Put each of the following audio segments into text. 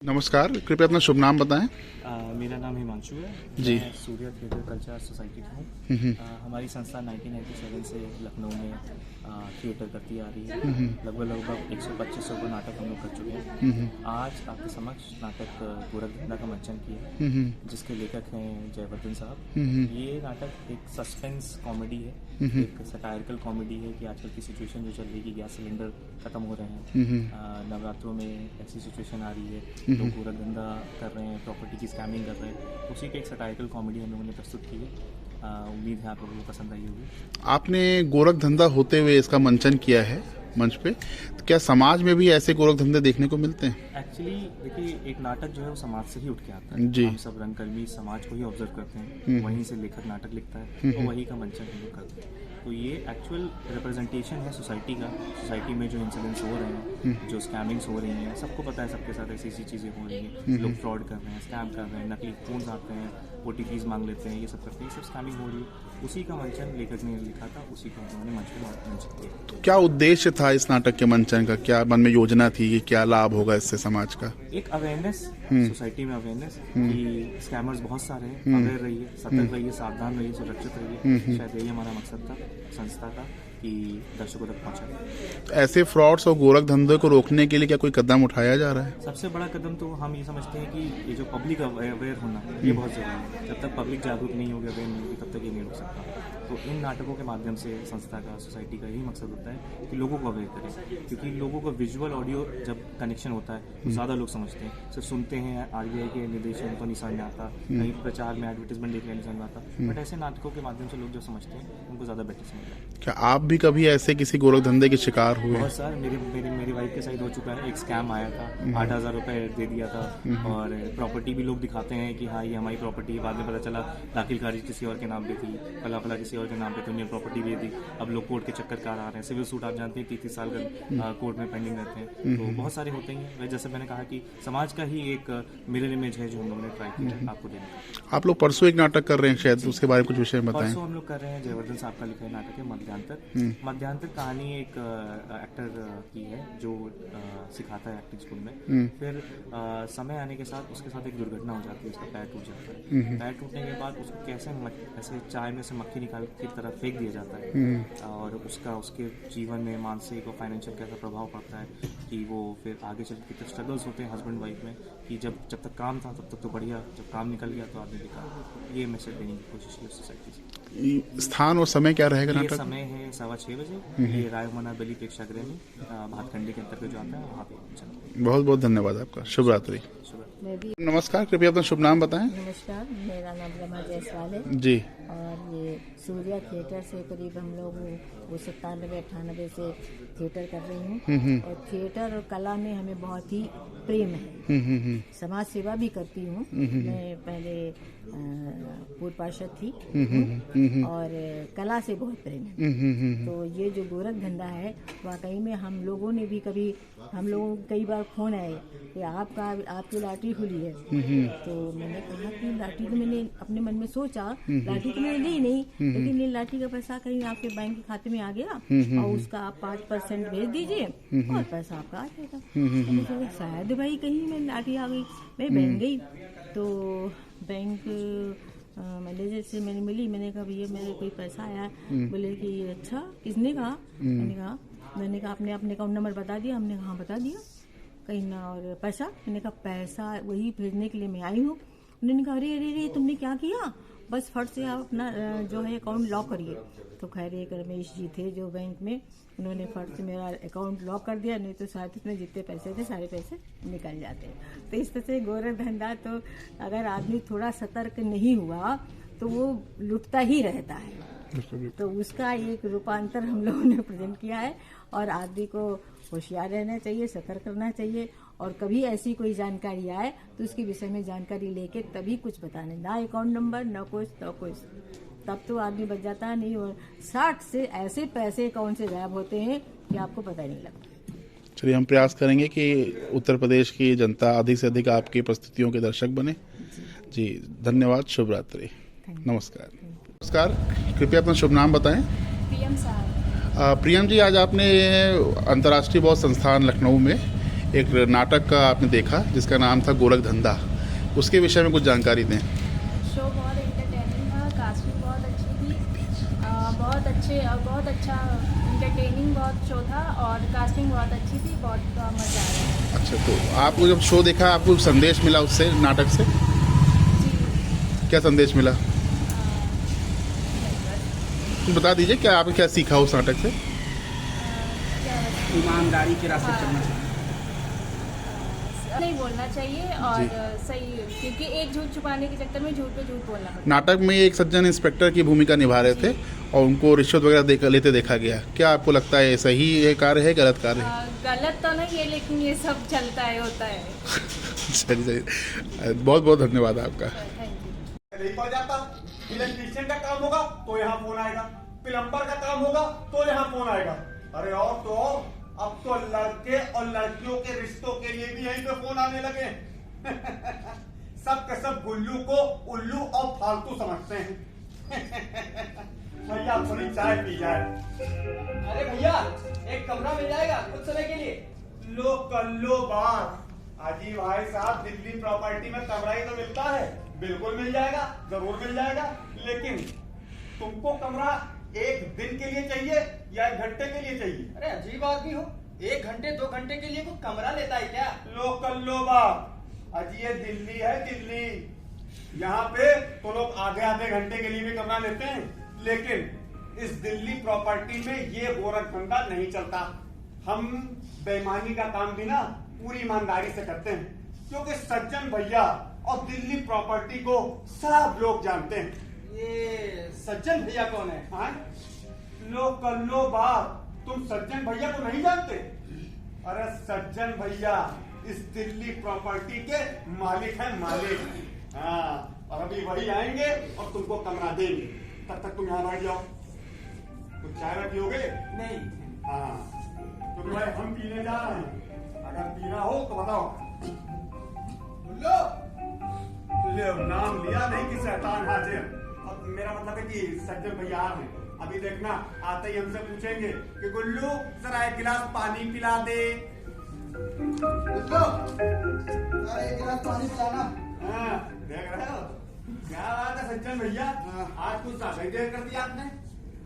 नमस्कार, कृपया अपना शुभ नाम बताएं। मेरा नाम हिमांशु है। जी। मैं सूर्य थिएटर कल्चर सोसाइटी का हूँ। हमारी संस्था 1997 से लखनऊ में थिएटर करती आ रही है। लगभग 125 को नाटक हम लोग कर चुके हैं। आज आपके समक्ष नाटक गोरखधंधा का मंचन किया है, जिसके लेखक हैं जयवर्धन साहब। ये नाटक एक सस्पेंस कॉमेडी है, एक सटायरिकल कॉमेडी है कि आजकल की सिचुएशन जो चल रही है कि गैस सिलेंडर खत्म हो रहे हैं, नवरात्रों में ऐसी सिचुएशन आ रही है, लोग गोरखधंधा कर रहे हैं, प्रॉपर्टी की स्कैमिंग कर रहे हैं, उसी पे एक सटायरिकल कॉमेडी हम लोगों ने प्रस्तुत की है। उम्मीद है आप लोगों को पसंद आई होगी। आपने गोरखधंधा होते हुए इसका मंचन किया है मंच पे, तो क्या समाज में भी ऐसे गोरखधंधे देखने को मिलते हैं? एक्चुअली देखिए, एक नाटक जो है वो समाज से ही उठ के आता है। जी। हम सब रंगकर्मी समाज को ही ऑब्जर्व करते हैं, वहीं से लेखक नाटक लिखता है, तो वही का मंचन हम लोग करते हैं। तो ये एक्चुअल रिप्रेजेंटेशन है सोसाइटी का। सोसाइटी में जो इंसिडेंट्स हो रहे हैं, जो स्कैमिंग्स हो रही हैं, सबको पता है, सबके साथ ऐसी ऐसी चीज़ें हो रही हैं। लोग फ्रॉड कर रहे हैं, स्कैम कर रहे हैं, नकली फोन्स आते हैं, OTPs मांग लेते हैं, ये सब करते हैं, ये सब स्कैमिंग हो रही है। उसी का मंचन लेखक ने लिखा था, उसी को उन्होंने मंच पर मंचन किया। क्या उद्देश्य था इस नाटक के मंचन का? क्या मन में योजना थी कि क्या लाभ होगा इससे समाज का? एक अवेयरनेस, सोसाइटी में अवेयरनेस कि स्कैमर्स बहुत सारे हैं, अवेयर रहिए, सतर्क रहिए, सावधान रहिए, सुरक्षित रहिए। शायद यही हमारा मकसद था संस्था का, कि दर्शकों तक पहुंचाए। ऐसे फ्रॉड्स और गोरखधंधे को रोकने के लिए क्या कोई कदम उठाया जा रहा है? सबसे बड़ा कदम तो हम ये समझते हैं कि ये जो पब्लिक अवेयर होना, ये बहुत ज़रूरी है। जब तक पब्लिक जागरूक नहीं होगी, अवेयर नहीं होगी, तब तक ये नहीं रुक सकता। तो इन नाटकों के माध्यम से संस्था का, सोसाइटी का यही मकसद होता है कि लोगों को अवेयर करें, क्योंकि लोगों को विजुअल ऑडियो जब कनेक्शन होता है तो ज़्यादा लोग समझते हैं। सिर्फ सुनते हैं, RBI के निर्देशन तो नहीं समझ में आता, कहीं प्रचार में एडवर्टीजमेंट देख नहीं समझ में आता, बट ऐसे नाटकों के माध्यम से लोग जो समझते हैं उनको ज़्यादा बेटर समझ में आता है। क्या आप भी कभी ऐसे किसी गोरखधंधे के शिकार हुए? बहुत सार मेरी वाइफ के साथ हो चुका है। एक स्कैम आया था, 8,000 रुपये दे दिया था, और प्रॉपर्टी भी लोग दिखाते हैं कि हाँ ये हमारी प्रॉपर्टी है। बाद में पता चला दाखिल खारिज किसी और के नाम पे थी, फला किसी और के नाम पे, तो उन्हें प्रॉपर्टी दे दी। अब लोग कोर्ट के चक्कर कार आ रहे हैं। सिविल सूट आप जानते हैं 30 साल का कोर्ट में पेंडिंग रहते हैं। तो बहुत सारे होते ही हैं। जैसे मैंने कहा कि समाज का ही एक मिरर इमेज है जो हम लोगों ने ट्राई किया है आपको देने का। आप लोग परसों एक नाटक कर रहे हैं शायद, उसके बारे में कुछ विषय बताएं। परसों हम लोग कर रहे हैं, जयवर्धन साहब का लिखा है नाटक है मध्यांतर कहानी। एक एक्टर की है जो सिखाता है एक्टिंग स्कूल में। फिर समय आने के साथ उसके साथ एक दुर्घटना हो जाती है, उसका पैर टूट जाता है। पैर टूटने के बाद उसको कैसे ऐसे चाय में से मक्खी निकाल की तरह फेंक दिया जाता है, और उसके जीवन में मानसिक और फाइनेंशियल कैसा प्रभाव पड़ता है कि वो फिर आगे चल के स्ट्रगल्स होते हैं हस्बैंड वाइफ में, कि जब तक काम था तब तक तो बढ़िया, जब काम निकल गया तो आदमी बेकार। ये मैसेज देने की कोशिश की सोसाइटी से। स्थान और समय क्या रहेगा ये नाटक? समय है 6:15 बजे। ये रायमना बली प्रेक्षागृह में भातखंडे के अंतर्गत जो आता है वहाँ पे। बहुत बहुत धन्यवाद आपका। शुभ रात्रि। नमस्कार, कृपया अपना शुभ नाम बताएं। नमस्कार, मेरा नाम रमा जायसवाल है जी। और ये सूर्या थिएटर से करीब हम लोग वो 97-98 से थिएटर कर रही हूँ। और थिएटर और कला में हमें बहुत ही प्रेम है। समाज सेवा भी करती हूँ। मैं पहले पूर्व पार्षद थी और कला से बहुत प्रेम है। तो ये जो गोरखधंधा है, वाकई में हम लोगों ने भी हम लोगों को कई बार फोन आए कि आपकी लॉटरी खुली है। तो मैंने कहा कि लॉटरी तो मैंने अपने मन में सोचा, लॉटरी तो मैंने ली नहीं, लेकिन ये लॉटरी का पैसा कहीं आपके बैंक के खाते में आ गया और उसका आप 5% भेज दीजिए और पैसा आपका आ जाएगा। तो शायद भाई कहीं मैं लॉटरी आ गई। मैं बैंक गई तो बैंक मैनेजर से मैंने मिली। मैंने कहा भैया मेरे कोई पैसा आया है। बोले कि अच्छा, किसने कहा? मैंने कहा आपने अपने अकाउंट नंबर बता दिया? हमने कहा बता दिया। कहीं ना, और पैसा? मैंने कहा पैसा वही भेजने के लिए मैं आई हूँ। उन्होंने कहा अरे तुमने क्या किया? बस फट से आप अपना जो है अकाउंट लॉक करिए। तो खैर एक रमेश जी थे जो बैंक में, उन्होंने फट से मेरा अकाउंट लॉक कर दिया, नहीं तो शायद इसमें जितने पैसे थे सारे पैसे निकल जाते। तो इस तरह से गोरखधंधा, तो अगर आदमी थोड़ा सतर्क नहीं हुआ तो वो लुटता ही रहता है। तो उसका एक रूपांतर हम लोगों ने प्रेजेंट किया है। और आदमी को होशियार रहना चाहिए, सतर्क करना चाहिए, और कभी ऐसी कोई जानकारी आए तो उसके विषय में जानकारी लेके तभी कुछ बताना, ना अकाउंट नंबर ना कुछ, तब तो आदमी बच जाता है। नहीं, और 60 से ऐसे पैसे अकाउंट से गायब होते हैं कि आपको पता ही नहीं लगता। चलिए, हम प्रयास करेंगे कि उत्तर प्रदेश की जनता अधिक से अधिक आपकी प्रस्तुतियों के दर्शक बने। जी धन्यवाद। शुभ रात्रि। नमस्कार, कृपया अपना शुभ नाम बताएं। प्रियम साहब। प्रियम जी, आज आपने अंतर्राष्ट्रीय बौद्ध संस्थान लखनऊ में एक नाटक का आपने देखा जिसका नाम था गोरख धंधा, उसके विषय में कुछ जानकारी दें। शो बहुत एंटरटेनिंग था, कास्टिंग बहुत अच्छी थी, बहुत अच्छा एंटरटेनिंग बहुत शो था और कास्टिंग बहुत अच्छी थी, बहुत मज़ा आया। अच्छा, तो आपको जब शो देखा आपको संदेश मिला उससे, नाटक से जी क्या संदेश मिला? तो बता दीजिए क्या आपने क्या सीखा उस नाटक से? ईमानदारी के रास्ते चलना चाहिए। नहीं बोलना चाहिए और सही, क्योंकि एक झूठ छुपाने के चक्कर में झूठ पे झूठ बोलना पड़ता नाटक में एक सज्जन इंस्पेक्टर की भूमिका निभा रहे थे और उनको रिश्वत वगैरह लेते देखा गया। क्या आपको लगता है सही ये कार्य है, गलत कार्य है? गलत तो नहीं है, लेकिन ये सब चलता है, होता है। सही सही, बहुत बहुत धन्यवाद आपका। Thank you. नहीं पड़ जाता, इलेक्ट्रीशियन का काम होगा तो यहाँ फोन आएगा, प्लम्बर का काम होगा तो यहाँ फोन आएगा। अरे और तो और, अब तो लड़के और लड़कियों के रिश्तों के लिए भी यहीं पे फोन आने लगे। सब के सब गुल्लू को उल्लू और फालतू समझते हैं। भैया थोड़ी चाय पी जाए। अरे भैया, एक कमरा मिल जाएगा कुछ समय के लिए? लो कर लो बात। अजी भाई साहब, दिल्ली प्रॉपर्टी में कमरा ही तो मिलता है। बिल्कुल मिल जाएगा, जरूर मिल जाएगा, लेकिन तुमको कमरा एक दिन के लिए चाहिए या 1 घंटे के लिए चाहिए? अरे अजीब आदमी हो, 1 घंटे 2 घंटे के लिए कोई कमरा लेता है क्या? लो कर लो बात। अजी ये दिल्ली है, दिल्ली। यहाँ पे तो लोग आधे आधे घंटे के लिए भी कमरा लेते हैं, लेकिन इस दिल्ली प्रॉपर्टी में ये गोरख धंधा नहीं चलता। हम बेईमानी का काम भी ना पूरी ईमानदारी से करते हैं, क्योंकि सज्जन भैया और दिल्ली प्रॉपर्टी को सब लोग जानते हैं। ये सज्जन भैया कौन है? हाँ? लो कर लो बात, तुम सज्जन भैया को नहीं जानते? अरे सज्जन भैया इस दिल्ली प्रॉपर्टी के मालिक हैं, मालिक। हाँ, और अभी वही आएंगे और तुमको कमरा देंगे। तब तक तुम यहाँ बैठ जाओ। तो चाय में पियोगे? नहीं। हाँ, क्योंकि भाई हम पीने जा रहे हैं। अगर पीना हो तो बताओ। लो, ले नाम लिया नहीं कि शैतान हाजिर। अब मेरा मतलब है कि सज्जन भैया आ रहे हैं। अभी देखना, आते ही हमसे पूछेंगे कि गुल्लू जरा 1 गिलास पानी पिला दे। गुल्लू, अरे 1 गिलास पानी पिलाना। हाँ, देख रहे हो क्या बात है सज्जन भैया, आज कुछ ज्यादा ही देर कर दिया आपने।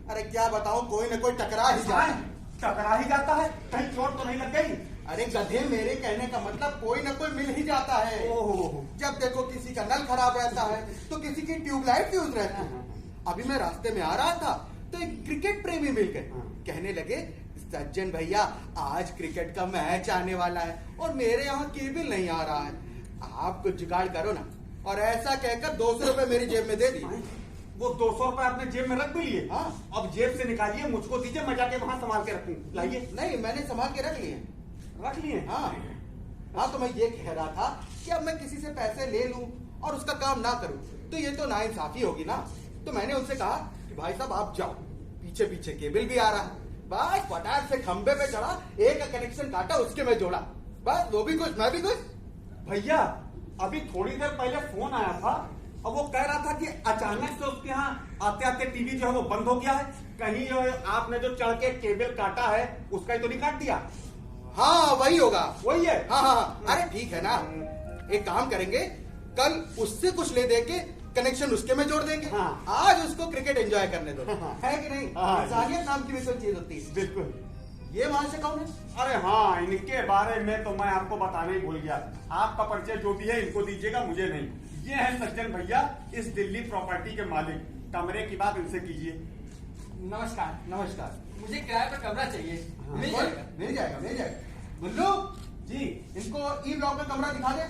अरे क्या बताऊं, कोई न कोई टकरा ही जाता है। टकरा ही जाता है, कहीं चोट तो नहीं लग गई? अरे गधे, मेरे कहने का मतलब कोई न कोई मिल ही जाता है। ओह, जब देखो किसी का नल खराब रहता है तो किसी की ट्यूबलाइट फ्यूज रहती है। अभी मैं रास्ते में आ रहा था तो एक क्रिकेट प्रेमी मिल गए। कहने लगे, सज्जन भैया आज क्रिकेट का मैच आने वाला है और मेरे यहाँ केबल नहीं आ रहा है, आप कुछ जुगाड़ करो ना। और ऐसा कहकर 200 रुपए मेरी जेब में दे दिए। वो 200 रुपए आपने जेब में रख भी लिए? हाँ। अब जेब से निकालिए, मुझको दीजिए, मैं जाके वहां संभाल के रखूं। लाइए। नहीं, मैंने संभाल के रख लिए। रख लिए? हाँ, तो मैं ये कह रहा था कि अब मैं किसी से पैसे ले लूं और उसका काम ना करूं तो ये तो नाइंसाफी होगी ना। तो मैंने उनसे कहा कि भाई साहब आप जाओ, पीछे पीछे केबल भी आ रहा है। बस फटाक से खंबे पे चढ़ा, एक का कनेक्शन काटा, उसके में जोड़ा, बस वो भी कुछ मैं भी कुछ। भैया अभी थोड़ी देर पहले फोन आया था और वो कह रहा था कि अचानक से उसके यहाँ आते आते टीवी जो है वो बंद हो गया है। कहीं जो है आपने जो चढ़ के केबल काटा है उसका ही तो नहीं काट दिया? हाँ वही होगा। वही है? हाँ हाँ हाँ। अरे ठीक है ना, एक काम करेंगे, कल उससे कुछ ले दे के कनेक्शन उसके में जोड़ देंगे। हाँ। आज उसको क्रिकेट एंजॉय करने दो। हाँ। है कि नहीं? हाँ। इंसानियत नाम की भी कोई चीज होती है। बिल्कुल। ये वहां से कौन है? अरे हाँ, इनके बारे में तो मैं आपको बताना ही भूल गया। आपका परिचय जो भी है इनको दीजिएगा, मुझे नहीं। ये है सज्जन भैया, इस दिल्ली प्रॉपर्टी के मालिक। कमरे की बात इनसे कीजिए। नमस्कार। नमस्कार। मुझे किराए पर कमरा चाहिए। मिल जाएगा? मिल जाएगा, मिल जाएगा। गुल्लू जी, इनको ई ब्लॉक में कमरा दिखा दे।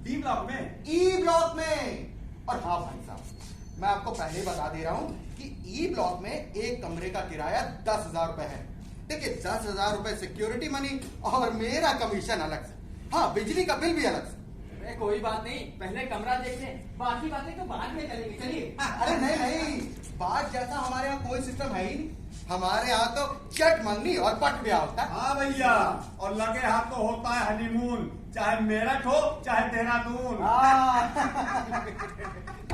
डी ब्लॉक में? ई ब्लॉक में। और हाँ भाई साहब, मैं आपको पहले ही बता दे रहा हूँ कि ई ब्लॉक में एक कमरे का किराया 10,000 रुपए है। देखिए 10,000 रुपए सिक्योरिटी मनी और मेरा कमीशन अलग से। हाँ, बिजली का बिल भी अलग से। अरे कोई बात नहीं, पहले कमरा देख लें, बाकी बातें तो बाद में करेंगे। चलिए। अरे नहीं नहीं, बात जैसा हमारे यहाँ कोई सिस्टम है ही नहीं। हमारे यहाँ तो चट मंगनी और पट ब्याह होता है। हाँ भैया, और लगे हाथ तो होता है हनीमून, चाहे मेरठ हो चाहे देहरादून।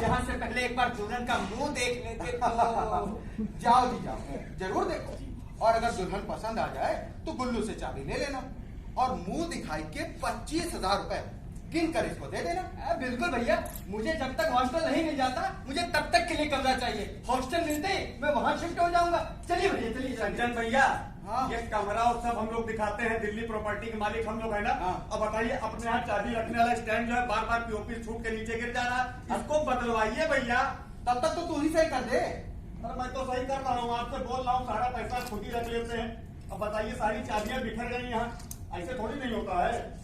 यहाँ से पहले एक बार दुल्हन का मुंह देख लेते तो। जाओ जी जाओ, जरूर देखो। और अगर दुल्हन पसंद आ जाए तो गुल्लू से चाबी ले लेना। और मुंह दिखाई के 25,000 रुपए गिन कर इसको दे देना। बिल्कुल भैया, मुझे जब तक हॉस्टल नहीं मिल जाता मुझे तब तक के लिए कमरा चाहिए। हॉस्टल मिलते ही मैं वहाँ शिफ्ट हो जाऊंगा। चलिए भैया चलिए। सज्जन भैया, हाँ। ये कमरा और सब हम लोग दिखाते हैं, दिल्ली प्रॉपर्टी के मालिक हम लोग है ना। हाँ। अब बताइए, अपने यहाँ चाबी रखने वाला स्टैंड जो है बार बार पीओपी छूट के नीचे गिर जा रहा है, इसको बदलवाइए भैया। तब तक तो तू ही सही कर दे। अरे मैं तो सही कर रहा हूँ, आपसे बोल रहा हूँ, सारा पैसा खुद ही रख लेते हैं। अब बताइए, सारी चाबियां बिखर गई यहाँ, ऐसे थोड़ी नहीं होता है।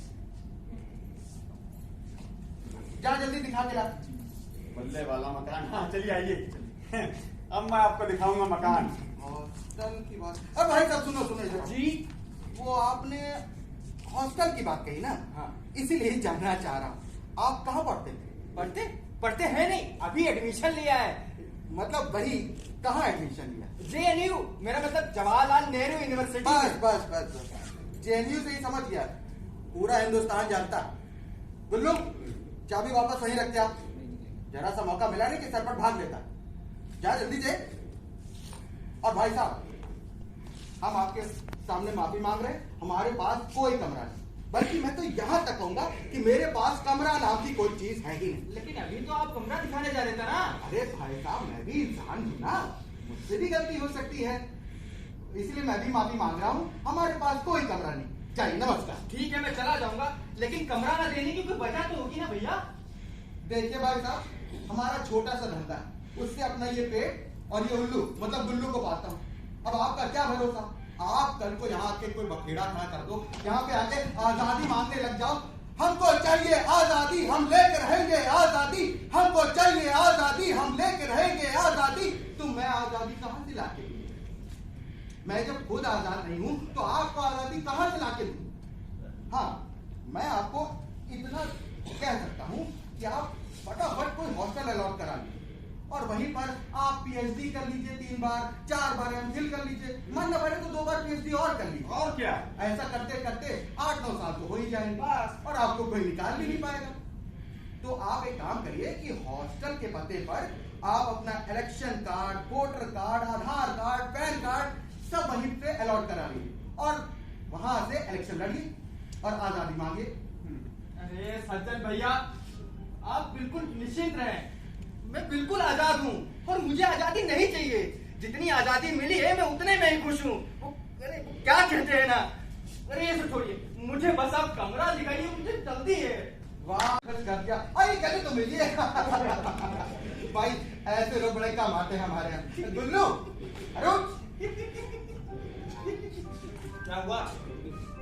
जा जल्दी दिखा के ला। बल्ले वाला मकान। हाँ चलिए आइए, अब मैं आपको दिखाऊंगा मकान। हॉस्टल की बात, अब भाई साहब सुनो सुनो इधर। जी। वो आपने हॉस्टल की बात कही ना, हाँ। इसीलिए जानना चाह रहा हूँ, आप कहाँ पढ़ते थे? पढ़ते हैं नहीं, अभी एडमिशन लिया है। मतलब वही, कहाँ एडमिशन लिया? JNU, मेरा मतलब जवाहरलाल नेहरू यूनिवर्सिटी बस में। बस बस बस, JNU से ही समझ गया, पूरा हिंदुस्तान जानता। गुल्लू, चाबी वापस वहीं रख जा। जरा सा मौका मिला नहीं कि सर पर भाग लेता। जा जल्दी से। और भाई साहब, हम आपके सामने माफी मांग रहे हैं, हमारे पास कोई कमरा नहीं, बल्कि मैं तो यहाँ तक कहूंगा कि मेरे पास कमरा नाम की कोई चीज है ही नहीं। लेकिन अभी तो आप कमरा दिखाने जा रहे थे ना। अरे भाई साहब, मैं भी इंसान हूँ ना, मुझसे भी गलती हो सकती है, इसलिए मैं भी माफी मांग रहा हूँ। हमारे पास कोई कमरा नहीं। चाहिए, नमस्कार। ठीक है, मैं चला जाऊंगा, लेकिन कमरा ना देने की कोई वजह तो होगी ना भैया। देखिए भाई साहब, हमारा छोटा सा धंधा है, उससे अपना ये पेट और ये उल्लू मतलब गुल्लू को पाता हूँ। अब आपका क्या भरोसा, आप कल को यहाँ आके कोई बखेड़ा खड़ा कर दो, यहाँ पे आके आजादी मांगने लग जाओ। हमको चाहिए आजादी, हम लेकर रहेंगे आजादी, हमको चाहिए आजादी, हम लेकर रहेंगे आजादी। तो मैं आजादी कहाँ से लाके दूं? मैं जब खुद आजाद नहीं हूं तो आपको आजादी कहाँ से लाके दूं? हाँ, मैं आपको इतना कह सकता हूं कि आप फटाफट कोई हॉस्टल अलॉट करा लीजिए, और वहीं पर आप PhD कर लीजिए 3 बार 4 बार MPhil कर लीजिए, मन न भरे तो 2 बार PhD और कर लीजिए। और क्या, ऐसा करते करते 8-9 साल तो हो ही जाएंगे बस, और आपको कोई निकाल भी नहीं पाएगा। तो आप एक काम करिए कि हॉस्टल के पते पर आप अपना इलेक्शन कार्ड, वोटर कार्ड, आधार कार्ड, पैन कार्ड सब वहीं पे अलॉट करा लीजिए, और वहां से इलेक्शन लड़िए और आजादी मांगिए। अरे सज्जन भैया, आप बिल्कुल निश्चिंत रहें, मैं बिल्कुल आजाद हूँ और मुझे आजादी नहीं चाहिए। जितनी आजादी मिली है मैं उतने में ही खुश हूँ। अरे क्या कहते हैं ना, अरे ये सब छोड़िए, मुझे बस आप कमरा दिखाइए, मुझे जल्दी है। वाह, खुश कर दिया। अरे कहते तो मिलिए। भाई ऐसे लोग बड़े काम आते हैं हमारे यहाँ। गुल्लू, अरुण, क्या हुआ?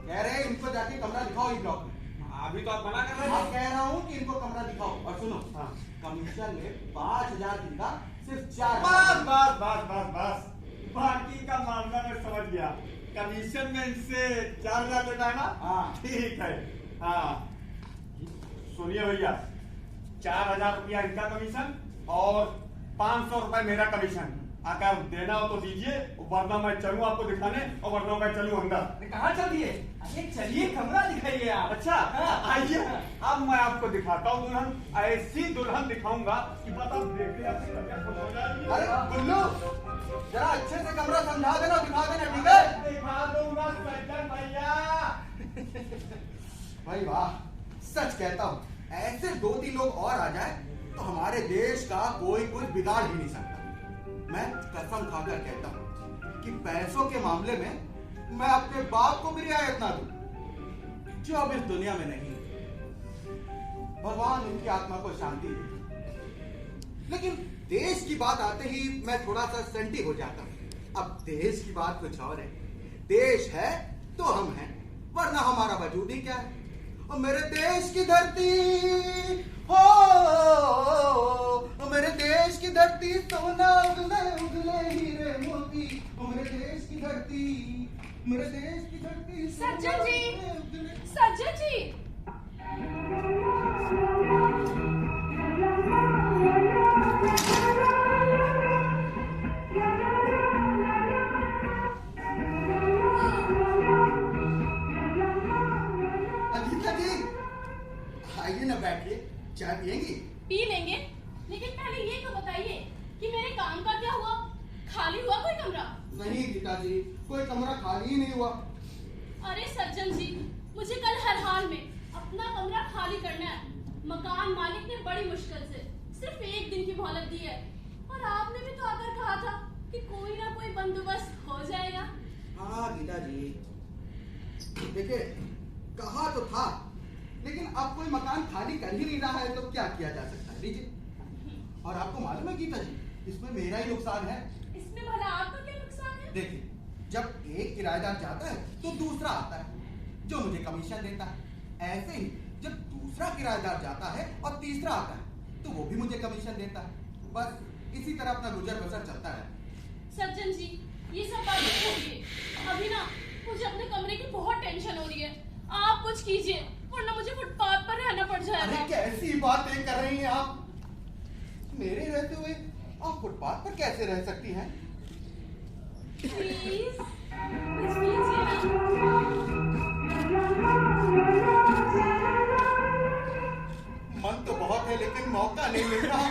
कह रहे हैं इनको जाके कमरा दिखाओ इस ब्लॉक में। अभी तो आप मना कर रहे आप थे। कह रहा हूँ कि इनको कमरा दिखाओ, और सुनो, हाँ। कमीशन में 5,000 की जगह सिर्फ 4,000। बस बस बस बस बस, बाकी का मामला मैं समझ गया। कमीशन में इनसे 4,000 लेना है ना? हाँ। ठीक है। हाँ सुनिए भैया, 4,000 रुपया इनका कमीशन और 500 रुपए मेरा कमीशन। अगर देना हो तो दीजिए, वरना मैं चलूँ आपको दिखाने, और वरना मैं चलूँ अंदर। कहाँ चल दिए? अरे चलिए कमरा दिखाइए आप। अच्छा आइए, अब मैं आपको दिखाता हूँ दुल्हन, ऐसी दुल्हन दिखाऊंगा कि बस आप देखते आपकी तबीयत खुश हो जाएगी। अरे गुल्लू, जरा अच्छे से कमरा समझा देना, दिखा देना, ठीक है? दिखा दूंगा सज्जन भैया। भाई वाह, सच कहता हूँ, ऐसे 2-3 लोग और आ जाए तो हमारे देश का कोई कुछ बिगाड़ ही नहीं सकता। मैं कसम खाकर कहता हूँ कि पैसों के मामले में मैं अपने बाप को भी रियायत ना दूं, जो अब इस दुनिया में नहीं। भगवान उनकी आत्मा को शांति दे। लेकिन देश की बात आते ही मैं थोड़ा सा सेंटी हो जाता हूँ। अब देश की बात कुछ और है। देश है तो हम हैं, वरना हमारा वजूद ही क्या है। और मेरे देश की धरती हो, मेरे देश की धरती, सोना उगले उगले हीरे मोती। मेरे देश की धरती, मेरे देश की धरती। सज्जन जी, सज्जन जी, आइए ना, बैठिए, चाय पियेंगी? पी लेंगे, लेकिन पहले ये तो बताइए कि मेरे काम का क्या हुआ? खाली हुआ कोई कमरा? नहीं गीता जी, कोई कमरा खाली ही नहीं हुआ। अरे सज्जन जी, मुझे कल हर हाल में अपना कमरा खाली करना है। मकान मालिक ने बड़ी मुश्किल से सिर्फ 1 दिन की मोहलत दी है और आपने भी तो आकर कहा था कि कोई ना कोई बंदोबस्त हो जाएगा। हाँ गीता जी, देखिए कहा तो था, लेकिन अब कोई मकान खाली कर ही नहीं रहा है तो क्या किया जा सकता है। लीजिए, और आपको मालूम है गीता जी, इसमें मेरा ही नुकसान है। इसमें भला आपका क्या नुकसान है? देखिए, जब एक किराएदार जाता है तो दूसरा आता है जो मुझे कमीशन देता है। ऐसे ही जब दूसरा किराएदार जाता है और तीसरा आता है तो वो भी मुझे कमीशन देता है। बस इसी तरह अपना गुजर बसर चलता है। सज्जन जी, ये सब बातें छोड़िए। अभी ना मुझे अपने कमरे की बहुत टेंशन हो रही है। आप कुछ कीजिए वरना मुझे फुटपाथ पर रहना पड़ अरे जाएगा। कैसी बातें कर रही हैं आप? मेरे रहते हुए आप फुटपाथ पर कैसे रह सकती हैं? प्लीज कुछ कीजिए ना। मन तो बहुत है लेकिन मौका नहीं मिल रहा।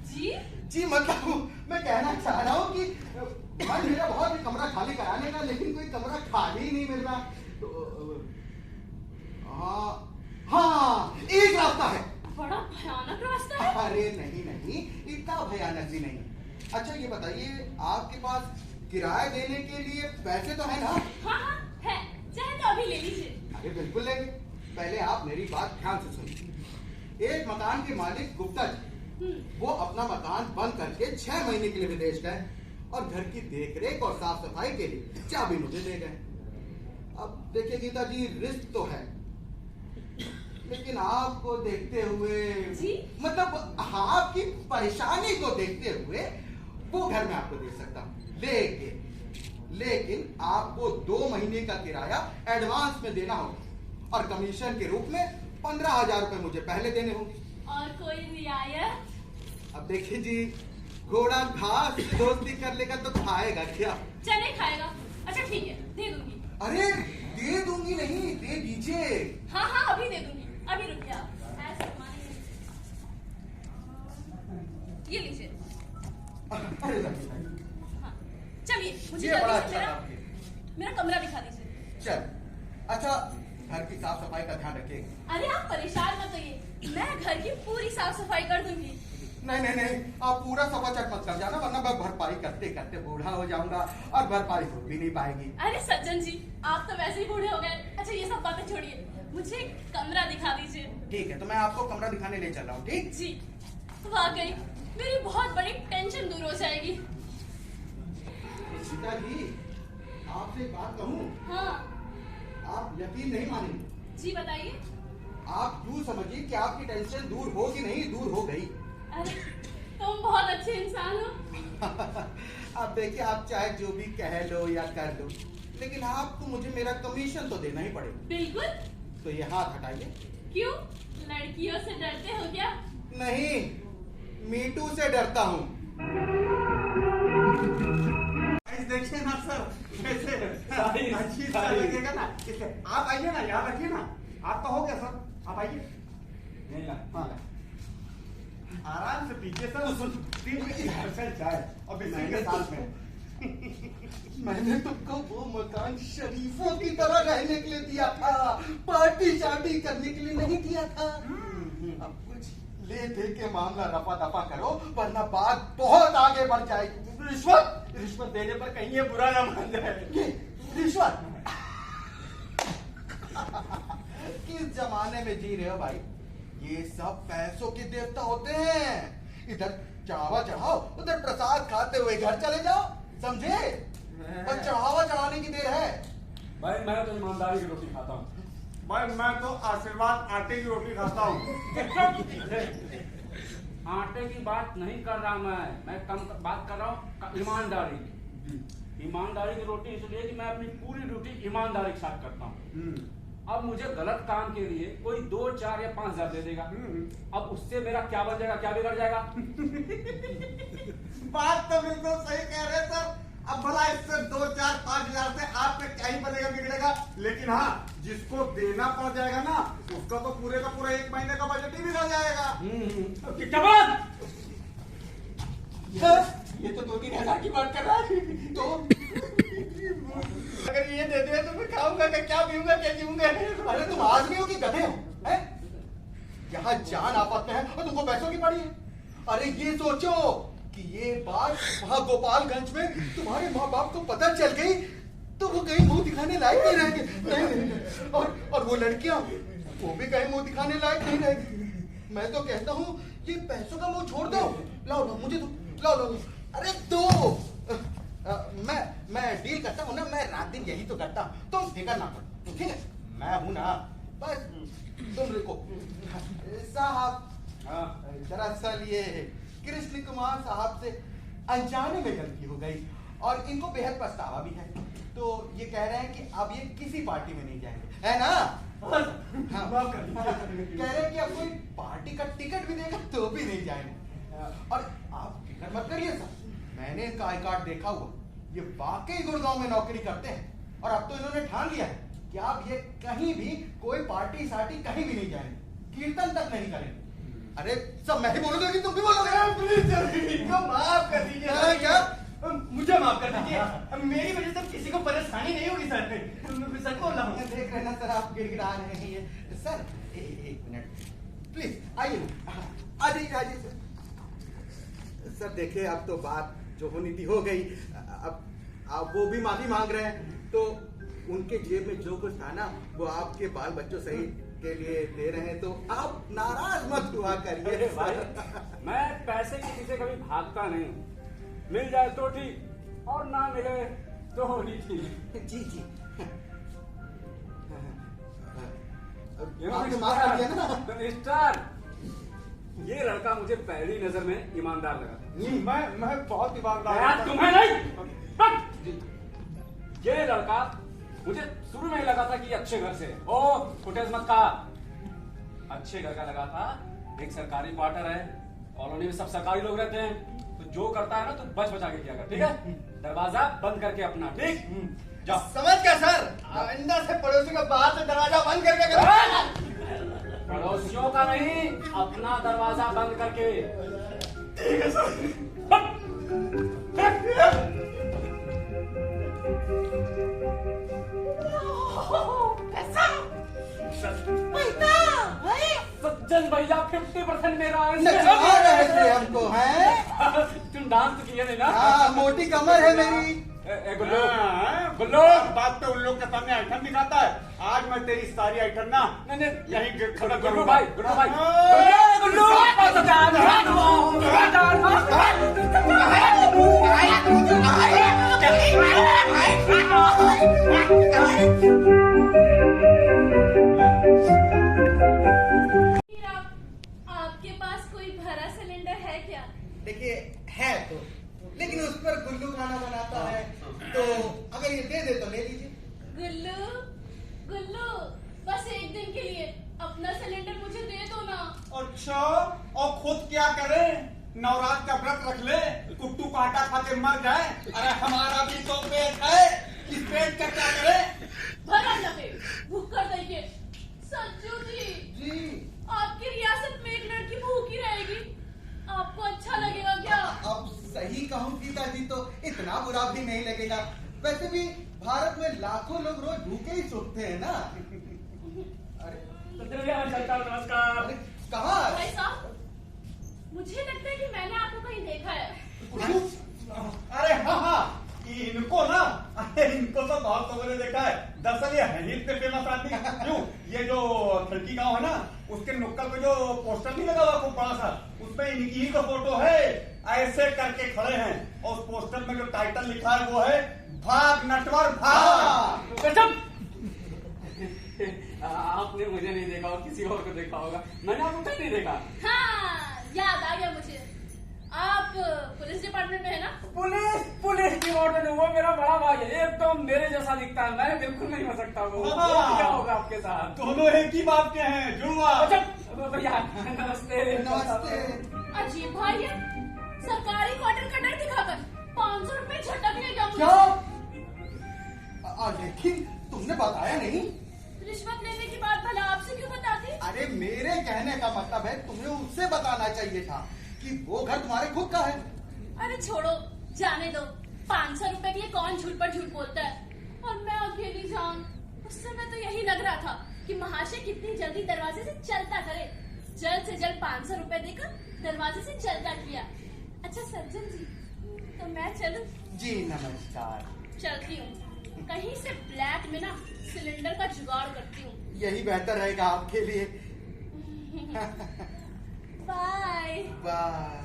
जी जी मतलब मैं कहना चाह रहा हूँ कि मन मेरा बहुत है कमरा खाली कराने का, लेकिन कोई कमरा खाली ही नहीं मिल रहा। तो हाँ एक रास्ता है। बड़ा भयानक रास्ता है। अरे नहीं नहीं, इतना भयानक भी नहीं। अच्छा ये बताइए, आपके पास किराया देने के लिए पैसे तो है ना? हाँ हाँ है, चाहे तो अभी ले लीजिए। अरे बिल्कुल लेंगे। पहले आप मेरी बात ध्यान से सुनिए। एक मकान के मालिक गुप्ता जी, वो अपना मकान बंद करके 6 महीने के लिए विदेश गए और घर की देखरेख और साफ सफाई के लिए चाबी मुझे दे गए। अब देखिए गीता जी, रिस्क तो है, लेकिन आपको देखते हुए जी? मतलब आपकी परेशानी को देखते हुए वो घर में आपको दे सकता हूँ, लेकिन आपको 2 महीने का किराया एडवांस में देना होगा और कमीशन के रूप में 15,000 रुपए मुझे पहले देने होंगे। और कोई रियायत? अब देखिए जी, घोड़ा घास दोस्ती कर लेगा तो खाएगा क्या? चने खाएगा। अच्छा ठीक है, दे दूंगी। अरे दे दूंगी नहीं, दे दीजिए। हाँ हाँ अभी दे दूंगी, अभी रुकिए आप। ऐसे मानिए। ये लीजिए। अरे लक्ष्मी, हाँ चलिए, मुझे ये बड़ा जल्दी से अच्छा काम मेरा कमरा दिखा दीजिए। चल अच्छा, घर की साफ सफाई का ध्यान रखिएगा। अरे आप परेशान मत होइए, मैं घर की पूरी साफ सफाई कर दूंगी। नहीं, आप पूरा सफाचट मत कर जाना, वरना मैं भरपाई करते करते बूढ़ा हो जाऊंगा और भरपाई हो भी नहीं पाएगी। अरे सज्जन जी, आप तो वैसे ही बूढ़े हो गए। अच्छा ये सब बातें छोड़िए, मुझे कमरा दिखा दीजिए। ठीक है, तो मैं आपको कमरा दिखाने ले चल रहा हूँ। ठीक जी, वाकई मेरी बहुत बड़ी टेंशन दूर हो जाएगी। सीता जी, आपसे एक बात कहूँ? हाँ आप यकीन नहीं मानेंगे। जी बताइए। आप यूँ समझिए कि आपकी टेंशन दूर हो कि नहीं, दूर हो गई। अरे तुम बहुत अच्छे इंसान हो। अब देखिए, आप चाहे जो भी कह लो या कर लो, लेकिन आपको मुझे मेरा कमीशन तो देना ही पड़ेगा। बिल्कुल। तो ये हाथ हटाइए। क्यों, लड़कियों से डरते हो क्या? नहीं, मीटू से डरता हूँ। देखिए ना सर, कैसे अजीब सा लगेगा ना। आप आइए ना, याद रखिए ना। आपका हो गया सर, आप आइए। हाँ, आराम से पीछे सर, 3% चाय और बिस्किट के साथ में। मैंने तुमको वो मकान शरीफों की तरह रहने के लिए दिया था, पार्टी शार्टी करने के लिए नहीं दिया था। अब कुछ ले दे के मामला रफा दफा करो, वरना बात बहुत आगे बढ़ जाएगी। रिश्वत देने पर कहीं ये बुरा ना मान जाए। रिश्वत किस जमाने में जी रहे हो भाई? ये सब पैसों के देवता होते हैं। इधर चढ़ावा चढ़ाओ, उधर प्रसाद खाते हुए घर चले जाओ, समझे? और चढ़ावा चढ़ाने की देर है। भाई मैं तो ईमानदारी की रोटी खाता हूँ। भाई मैं तो आशीर्वाद आटे की रोटी खाता हूँ। आटे की बात नहीं कर रहा मैं कम बात कर रहा हूँ ईमानदारी की। ईमानदारी की रोटी इसलिए कि मैं अपनी पूरी ड्यूटी ईमानदारी के साथ करता हूँ। अब मुझे गलत काम के लिए कोई 2, 4 या 5 हजार दे देगा, अब उससे मेरा क्या बन जाएगा, क्या बिगड़ जाएगा? बात तो बिल्कुल सही कह रहे हैं सर। अब भला इससे 2, 4, 5 हजार से आपका क्या ही बनेगा, बिगड़ेगा। लेकिन हाँ, जिसको देना पड़ जाएगा ना, उसका तो पूरे का पूरा 1 महीने का बजट ही बिगड़ जाएगा। ये तो 2-3 हजार की बात कर रहा है। तो अगर ये दे दे तो मैं खाऊंगा क्या पीऊंगा क्या जीऊंगा। अरे तुम आदमी हो कि गधे हो, हैं? यहाँ जान आपत में है और तुमको पैसों की पड़ी है। अरे ये सोचो कि ये बात वहाँ गोपालगंज में तुम्हारे माँ बाप को पता चल गई तो वो कहीं मुंह दिखाने लायक नहीं रहेंगे। नहीं। और वो लड़कियां वो भी कहीं मुंह दिखाने लायक नहीं रहेगी। मैं तो कहता हूँ ये पैसों का मुंह छोड़ दो। लाओ मुझे दो, लाओ। अरे दो। मैं डील करता हूँ ना, मैं रात दिन यही तो करता हूँ, तुम फिक्र ना करो, ठीक है? मैं हूं ना, बस तुम रुको। साहब दरअसल ये कृष्ण कुमार साहब से अनजाने में गलती हो गई और इनको बेहद पछतावा भी है, तो ये कह रहे हैं कि अब ये किसी पार्टी में नहीं जाएंगे, है ना? हाँ, कह रहे हैं कि अब कोई पार्टी का टिकट भी देगा तो भी नहीं जाएंगे। और आप फिक्र मत करिए साहब, मैंने इनका आई कार्ड देखा हुआ, ये वाकई गुड़गांव में नौकरी करते हैं और अब तो इन्होंने ठान लिया है कि आप ये कहीं भी कोई पार्टी सार्टी कहीं भी नहीं जाएंगे, कीर्तन तक नहीं करेंगे। अरे सब मैं ही बोलूंगा कि तुम भी बोलोगे? प्लीज इनको माफ कर दीजिए। क्या? मुझे माफ कर दीजिए, मेरी वजह से किसी को परेशानी नहीं होगी सर। सच बोल रहा हूँ। देख रहे ना सर, आप गिड़गिड़ा रहे हैं। ये सर एक मिनट प्लीज आइए, आ जाइए सर। देखिए अब तो बात जो होनी थी हो गई, अब वो भी माफी मांग रहे हैं, तो उनके जेब में जो कुछ था ना वो आपके बाल बच्चों सही के लिए दे रहे हैं, तो आप नाराज मत हुआ करिए। भाई मैं पैसे के पीछे कभी भागता नहीं, मिल जाए तो ठीक और ना मिले तो नहीं ठीक। जी आपने माफ कर दिया ना? मिस्टर, ये लड़का मुझे पहली नजर में ईमानदार लगा। मैं बहुत ईमानदार। तुम्हें नहीं, ये लड़का मुझे शुरू में ही लगा था कि अच्छे घर से, ओ फुटेज मत का, अच्छे घर का लगा था। एक सरकारी क्वार्टर है, कॉलोनी में सब सरकारी लोग रहते हैं, तो जो करता है ना तो बच बचा के किया कर, ठीक है? दरवाजा बंद करके अपना, ठीक? जाओ। समझ क्या सर, अंदर से पड़ोसी का बाहर से दरवाजा बंद करके करो। पड़ोसियों का नहीं, अपना दरवाजा बंद करके। ठीक है सर। सज्जन भैया 50% मेरा नचवा रहे थे हमको, हैं? तुम डांस तो किए नहीं ना? हाँ, मोटी कमर है मेरी। गुल्लू, गुल्लू बात पे उन लोग के सामने आइटम दिखाता है। आज मैं तेरी सारी आइटम ना यही खड़ा गुल्लू भाई, गुल्लू भाई, गुल्लू आपके पास कोई भरा सिलेंडर है क्या? देखिए है तो, लेकिन उस पर गुल्लू खाना बनाता है, तो अगर ये दे दे तो ले लीजिए। गुल्लू, गुल्लू, बस एक दिन के लिए अपना सिलेंडर मुझे दे दो ना। अच्छा, और खुद क्या करे? नवरात्र का व्रत रख ले, कुट्टू का आटा खा के मर जाए। अरे हमारा भी तो पेट है, इस पेट का क्या करे? भरा न पेट, भूख कर देंगे। सज्जू जी, आपकी रियासत में एक लड़की भूखी रहेगी, आपको अच्छा लगेगा क्या? अब सही कहूँ सीता जी तो इतना बुरा भी नहीं लगेगा। वैसे भी भारत में लाखों लोग रोज भूखे ही सोते हैं ना। नमस्कार। अरे कहाँ? भाई साहब, मुझे लगता है कि मैंने आपको कहीं देखा है। अरे हाँ, इनको ना, अरे इनको तो बहुत लोगों ने देखा है। दरअसल ये है ही इतने फेमस आदमी। क्यों? ये जो खड़की गांव है ना, उसके नुक्कड़ पे जो पोस्टर नहीं लगा हुआ खूब बड़ा सा, उसमें इनकी ही तो फोटो है। ऐसे करके खड़े हैं और उस पोस्टर में जो टाइटल लिखा है वो है भाग नटवर भाग। आपने मुझे नहीं देखा और किसी और को देखा होगा, मैंने आपको कहीं नहीं देखा। हाँ, याद आ गया मुझे। आप पुलिस डिपार्टमेंट में है ना? पुलिस डिपार्टमेंट, वो मेरा बड़ा भाई है, एकदम मेरे जैसा दिखता है। मैं बिल्कुल नहीं हो सकता वो क्या होगा आपके साथ? दोनों एक ही बात के हैं, जुड़वा। अच्छा भैया, नमस्ते। नमस्ते। अजीब भाई है, सरकारी क्वार्टर का डर दिखाकर 500 रुपए झटक ले गया क्या? मुझे। लेकिन तुमने बताया नहीं। रिश्वत लेने की बात भला आपसे क्यों बताती? अरे मेरे कहने का मतलब है तुम्हें उससे बताना चाहिए था कि वो घर तुम्हारे खुद का है। अरे छोड़ो, जाने दो। 500 रुपए के लिए कौन झूठ पर झूठ बोलता है? और मैं मैं अकेली जाऊं। उस समय तो यही लग रहा था कि महाशय कितनी जल्दी दरवाजे से चलता करे। जल्द से जल्द 500 रुपए देकर दरवाजे से चलता किया। अच्छा सज्जन जी, तो मैं चलूं? जी नमस्कार। चलती हूँ। कहीं से ब्लैक में ना सिलेंडर का जुगाड़ करती हूँ। यही बेहतर रहेगा आपके लिए। Bye bye.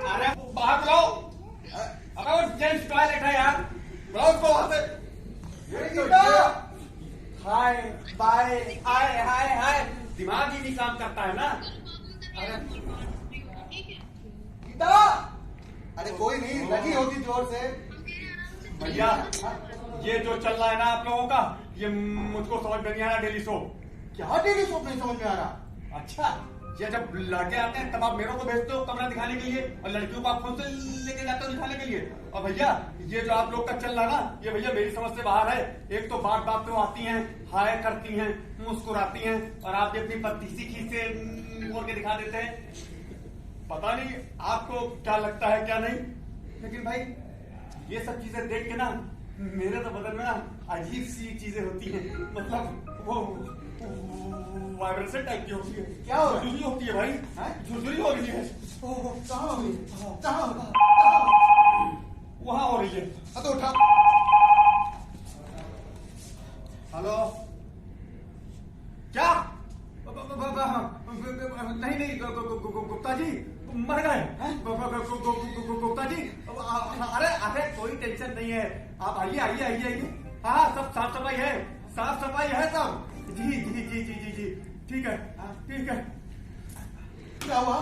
अरे बाहर बुलाओ। अबे वो जेंट्स टॉयलेट है यार, बुलाओ उसको वहां से। हाय बाय हाय हाय हाय, दिमाग ही नहीं काम करता है ना। अरे कोई नहीं, लगी होगी जोर से। भैया ये जो चल रहा है ना आप लोगों का, ये मुझको समझ में नहीं आ रहा। डेली शो क्या डेली सोप नहीं समझ में आ रहा? अच्छा, ये जब लड़के आते हैं तब आप मेरे को भेजते हो कमरा दिखाने के लिए, और लड़कियों को आप खुद से लेके जाते हो दिखाने के लिए। और भैया ये जो आप लोग का चल रहा ना, ये भैया मेरी समझ से बाहर है। एक तो बात बात पे आती हैं, हाय करती हैं, मुस्कुराती हैं, और आप अपनी पत्तीसी खींच से बोल के दिखा देते हैं। पता नहीं आपको क्या लगता है क्या नहीं, लेकिन भाई ये सब चीजें देख के ना मेरे तो बदन में ना अजीब सी चीजें होती हैं। मतलब वो वाइब्रेशन टाइप की होती है। क्या हो रहा है? झुरझुरी होती है भाई, झुरझुरी हो रही है। कहाँ हो रही? कहाँ? वहां हो रही है। तो उठा। हेलो, क्या? नहीं नहीं, गुप्ता जी मर गए। गुप्ता जी, अरे अरे कोई टेंशन नहीं है, आप आइए आइए आइए आइए। हाँ सब साफ सफाई है, साफ सफाई है सब। जी जी जी जी जी जी ठीक है ठीक है। क्या हुआ?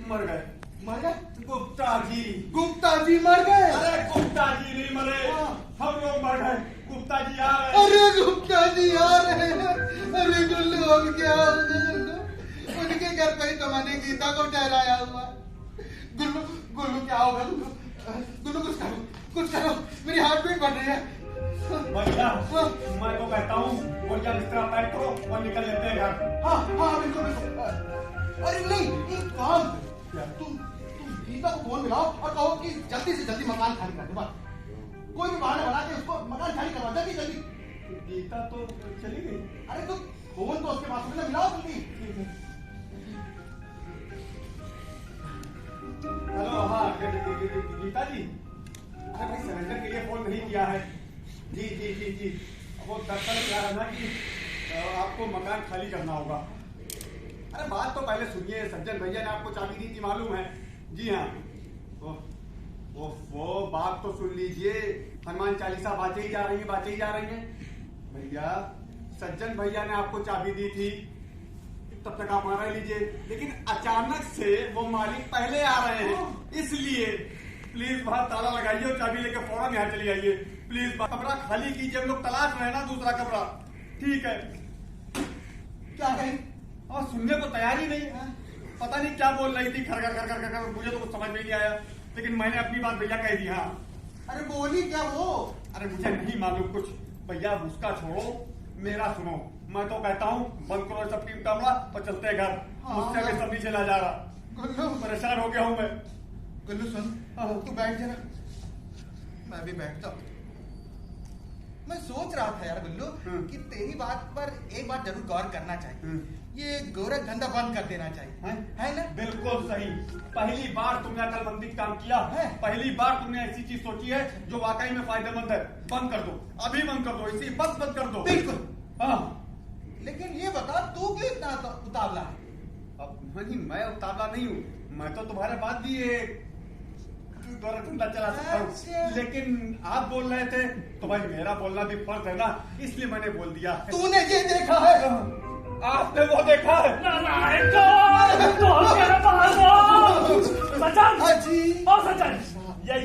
मर गए। मर गए? गुप्ता जी, गुप्ता जी मर गए? अरे गुप्ता जी नहीं मरे, हम लोग मर गए। गुप्ता जी आ रहे हैं। अरे गुप्ता जी आ रहे हैं। अरे गुल्लू अब क्या होगा? उनके घर पे ही तो मैंने गीता को ठहराया हुआ। गुल्लू गुल्लू क्या होगा? गुल्लू कुछ करो, मेरी हार्ट बीट बढ़ रही है। भैया मैं तो कहता हूँ भैया बिस्तरा पैक करो और निकल लेते हैं घर। हाँ हाँ बिल्कुल बिल्कुल। अरे नहीं, एक काम करो, तुम गीता को फोन मिलाओ और कहो कि जल्दी से जल्दी मकान खाली कर दे। बस कोई भी बहाना बना के उसको मकान खाली करवा दे जल्दी। गीता तो चली गई। अरे तो फोन तो उसके पास में मिलाओ जल्दी। हेलो, हाँ गीता जी, अरे भाई सिलेंडर के लिए फोन नहीं किया है। जी जी जी जी, वो दरअसल क्या है ना कि आपको मकान खाली करना होगा। अरे बात तो पहले सुनिए, सज्जन भैया ने आपको चाबी दी थी मालूम है। जी हाँ, वो बात तो सुन लीजिए। हनुमान चालीसा बातें ही जा रही है, बातें ही जा रही हैं। भैया सज्जन भैया ने आपको चाबी दी थी, तब तक आप रह लीजिए, लेकिन अचानक से वो मालिक पहले आ रहे हैं, इसलिए प्लीज बाहर ताला लगाइए और चाबी लेके फौरन यहाँ चली आइए। प्लीज कमरा खाली कीजिए, हम लोग तलाश रहे हैं ना दूसरा कमरा। ठीक है? क्या कहें? और सुनने को तैयार ही नहीं है। पता नहीं क्या बोल रही थी, खर खर खर खर खर, मुझे तो कुछ समझ में नहीं आया, लेकिन मैंने अपनी बात भैया कह दी। हाँ अरे बोली क्या वो? अरे मुझे नहीं मालूम कुछ। भैया उसका छोड़ो, मेरा सुनो। मैं तो कहता हूँ बंद करो सब टीम कमरा और चलते हैं घर। मुझसे अभी सब नीचे ला जा रहा, गुल्लू परेशान हो गया हूँ मैं। गुल्लू सुन, तू बैठ जरा, मैं भी बैठता हूँ। मैं सोच रहा था यार गुल्लू कि तेरी बात पर एक बात जरूर गौर करना चाहिए। ये गोरख धंधा बंद कर देना चाहिए, है ना? बिल्कुल सही। पहली बार तुमने अकलमंदी काम किया है। पहली बार तुमने ऐसी चीज सोची है जो वाकई में फायदेमंद है। बंद कर दो, अभी बंद कर दो, इसी बस बंद कर दो। बिल्कुल। हाँ, लेकिन ये बता तू क्यों इतना उतावला है? अब नहीं, मैं उतावला नहीं हूँ। मैं तो तुम्हारे बाद भी ये गोरख धंधा चला सकता हूँ, लेकिन आप बोल रहे थे तो भाई मेरा बोलना भी फर्ज है ना, इसलिए मैंने बोल दिया। तूने ये देखा है? आपने वो देखा है?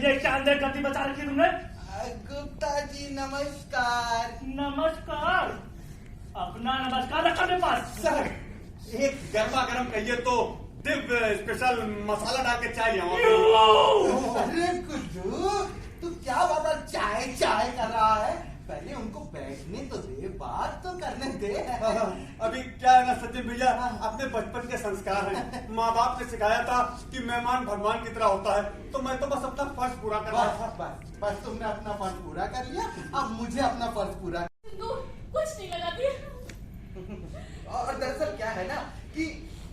ये क्या अंदर गति बचा रखी तुमने? गुप्ता जी नमस्कार। नमस्कार। अपना नमस्कार रखा मेरे पास। सर एक गर्मा गर्म कहिए तो दिव्य स्पेशल मसाला डाल के चाय लिया। अरे गुड्डू तू क्या बाबा चाय चाय कर रहा है? पहले उनको बैठने तो दे, बात तो करने दे। अभी क्या है ना सचिन भैया, अपने बचपन के संस्कार हैं। माँ बाप ने सिखाया था कि मेहमान भगवान की तरह होता है, तो मैं तो बस अपना फर्ज पूरा कर रहा था। बस तुमने अपना फर्ज पूरा कर लिया, अब मुझे अपना फर्ज पूरा। कुछ नहीं लगाती। और दरअसल क्या है ना कि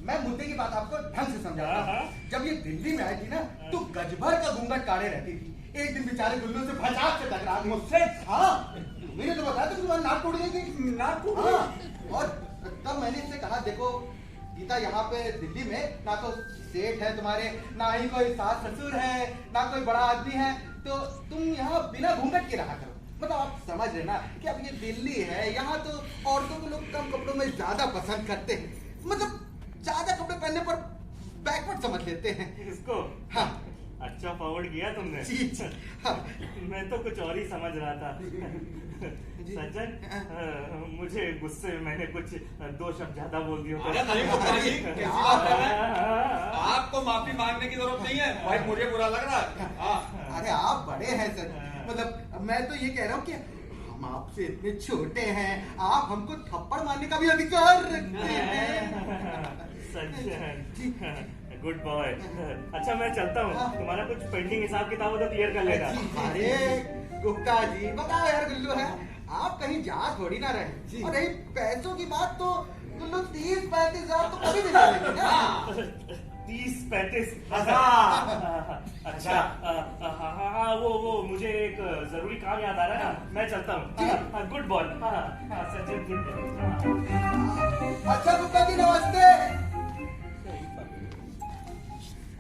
मैं मुद्दे की बात आपको ढंग से समझाता हूँ। जब ये दिल्ली में आई थी ना, तो गजभर का घूंघट काढ़े रहती थी। एक दिन बेचारे गुल्लू से फटाक से टकरा गई। मुझसे? हाँ, मैंने तो बताया था तुम्हारी नाक टूट गई थी। नाक टूट गई? और तब मैंने इससे कहा, देखो गीता, यहाँ पे दिल्ली में ना तो सेठ है तुम्हारे, ना ही कोई सास ससुर है, ना कोई बड़ा आदमी है, तो तुम यहाँ बिना घूंघट के रहा करो। मतलब आप समझ रहे ना कि अब ये दिल्ली है, यहाँ तो औरतों को लोग कम कपड़ों में ज्यादा पसंद करते हैं। मतलब ज्यादा कपड़े पहनने पर बैकवर्ड समझ लेते हैं इसको। हाँ, अच्छा फॉरवर्ड किया तुमने। जी। हाँ। मैं तो कुछ और ही समझ रहा था। सज्जन, मुझे गुस्से में मैंने कुछ दो शब्द ज्यादा बोल दिया। अरे नहीं गुप्ता जी, कैसी बात है? आपको माफी मांगने की जरूरत नहीं है भाई, मुझे बुरा लग रहा है। अरे आप बड़े हैं सर, मतलब मैं तो ये कह रहा हूँ कि हम आपसे इतने छोटे हैं, आप हमको थप्पड़ मारने का भी अधिकार रखते हैं। सज्जन, गुड बॉय। अच्छा मैं चलता हूँ, तुम्हारा कुछ पेंडिंग हिसाब किताब हो तो क्लियर कर लेना। अरे गुप्ता जी, बताओ यार गुल्लू है, आप कहीं जा थोड़ी ना रहे। और रही पैसों की बात, तो गुल्लू 30-35 हजार तो कभी भी ना लेंगे ना। 30-35 हजार। अच्छा, हाँ, वो मुझे एक जरूरी काम याद आ रहा है ना, मैं चलता हूँ। Goodbye. सचिन। अच्छा गुप्ता जी, नमस्ते।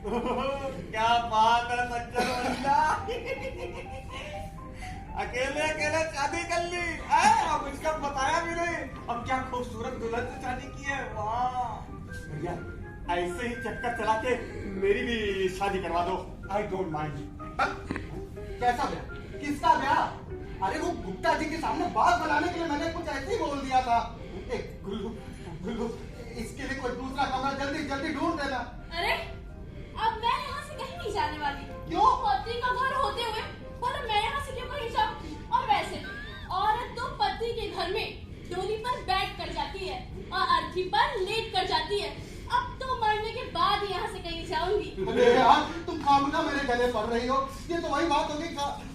क्या बात है सज्जन भैया, अकेले अकेले शादी कर ली। अब इसका बताया भी नहीं। अब क्या खूबसूरत दुल्हन से शादी की है। वाह भैया, ऐसे ही चक्कर चला के मेरी भी शादी करवा दो। I don't mind. कैसा ब्याह? किसका ब्याह? अरे वो गुप्ता जी के सामने बात बनाने के लिए मैंने कुछ ऐसे ही बोल दिया था। गुल्लू, इसके लिए कोई दूसरा कमरा जल्दी ढूंढ देना। अरे अब मैं यहाँ से कहीं नहीं जाने वाली। क्यों? पति का घर होते हुए बोलो मैं यहाँ से क्यों कहीं जाऊँ? और वैसे औरत तो पति के घर में डोली पर बैठ कर जाती है और अर्थी पर लेट कर जाती है। अब तो मरने के बाद यहाँ से कहीं जाऊंगी। अरे यार, तुम खामखा मेरे गले पड़ रही हो। ये तो वही बात होगी,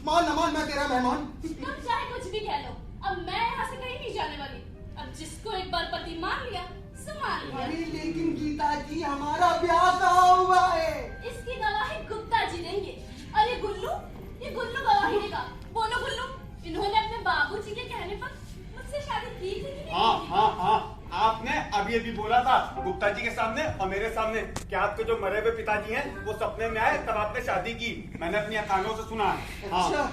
मान न मान मैं तेरा मेहमान। तुम चाहे कुछ भी कह लो, अब मैं यहाँ से कहीं नहीं जाने वाली। अब जिसको एक बार पति मान लिया, मान लिया। अरे लेकिन गीता जी, हमारा ब्याह कहाँ हुआ है? इसकी गवाही गुप्ता जी देंगे। अरे गुल्लू, ये गुल्लू गवाही देगा। बोलो गुल्लू, इन्होंने अपने बाबूजी के कहने पर मुझसे शादी की थी कि नहीं? हाँ, आपने अभी बोला था गुप्ता जी के सामने और मेरे सामने कि आपके जो मरे हुए पिताजी हैं वो सपने में आए, तब आपने शादी की। मैंने अपनी कानों से सुना। अच्छा,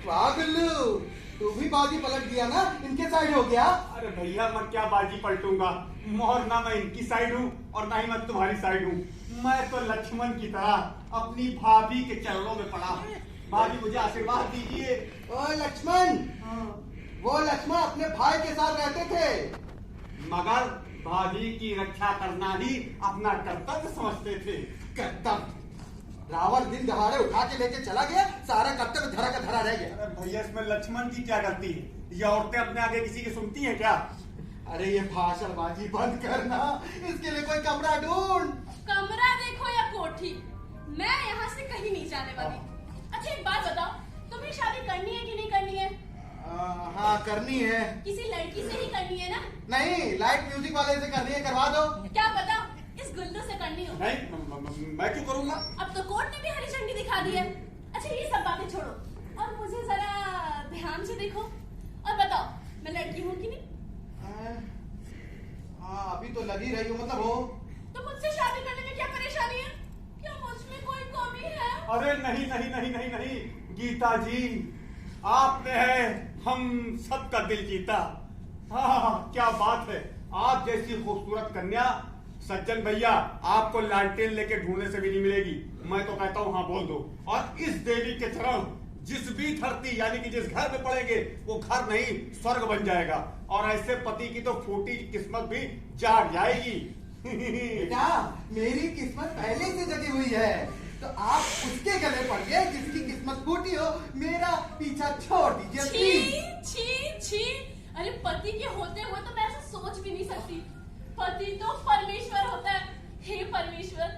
वाह गुल्लू, तू भी बाजी पलट दिया ना, इनके साइड हो गया। अरे भैया, मैं क्या बाजी पलटूंगा? मोहर ना मैं इनकी साइड हूँ और ना ही मैं तुम्हारी साइड हूँ। मैं तो लक्ष्मण की तरह अपनी भाभी के चरणों में पड़ा। भाभी मुझे आशीर्वाद दीजिए। ओ लक्ष्मण, वो लक्ष्मण अपने भाई के साथ रहते थे, मगर भाभी की रक्षा करना ही अपना कर्तव्य समझते थे। कर्तव्य? रावण दिन दहाड़े उठा के लेके चला गया, सारा कर्तव्य धरा का धरा रह गया। अरे भैया, इसमें लक्ष्मण की क्या गलती है? ये औरतें अपने आगे किसी की सुनती हैं क्या? अरे ये भाषणबाजी बंद करना, इसके लिए कोई कमरा ढूंढ। कमरा देखो या कोठी, मैं यहाँ से कहीं नहीं जाने वाली। अच्छा एक बात बताओ, तुम्हें शादी करनी है कि नहीं करनी है? हाँ करनी है। किसी लड़की से ही करनी है ना? नहीं, लाइट म्यूजिक वाले से करनी है, करवा दो। क्या पता इस गुल्लू से करनी हो। नहीं, मैं क्यों करूँगा? अब तो कोर्ट ने भी हरी झंडी दिखा दी है। अच्छा ये सब बातें छोड़ो और मुझे जरा ध्यान से देखो और बताओ, मैं लड़की हूँ कि नहीं? हाँ, अभी तो लगी रही हो, मतलब हो। तो मुझसे शादी करने में क्या परेशानी है? क्या मुझमें कोई कमी है? अरे नहीं, गीता जी, आपने है हम सबका दिल जीता। हाँ, क्या बात है। आप जैसी खूबसूरत कन्या सज्जन भैया आपको लालटेन लेके ढूंढने से भी नहीं मिलेगी। मैं तो कहता हूँ हाँ बोल दो। और इस देवी के चरण जिस भी धरती यानी कि जिस घर में पड़ेंगे वो घर नहीं स्वर्ग बन जाएगा। और ऐसे पति की तो फूटी किस्मत भी जाग जाएगी। बेटा, मेरी किस्मत पहले से जगी हुई है। तो आप उसके गले पड़िए जिसकी किस्मत फूटी हो। मेरा पीछा छोड़ दीजिए छी प्लीज। छी छी, अरे पति के होते हुए तो मैं ऐसा सोच भी नहीं सकती। पति तो परमेश्वर होता है। हे परमेश्वर,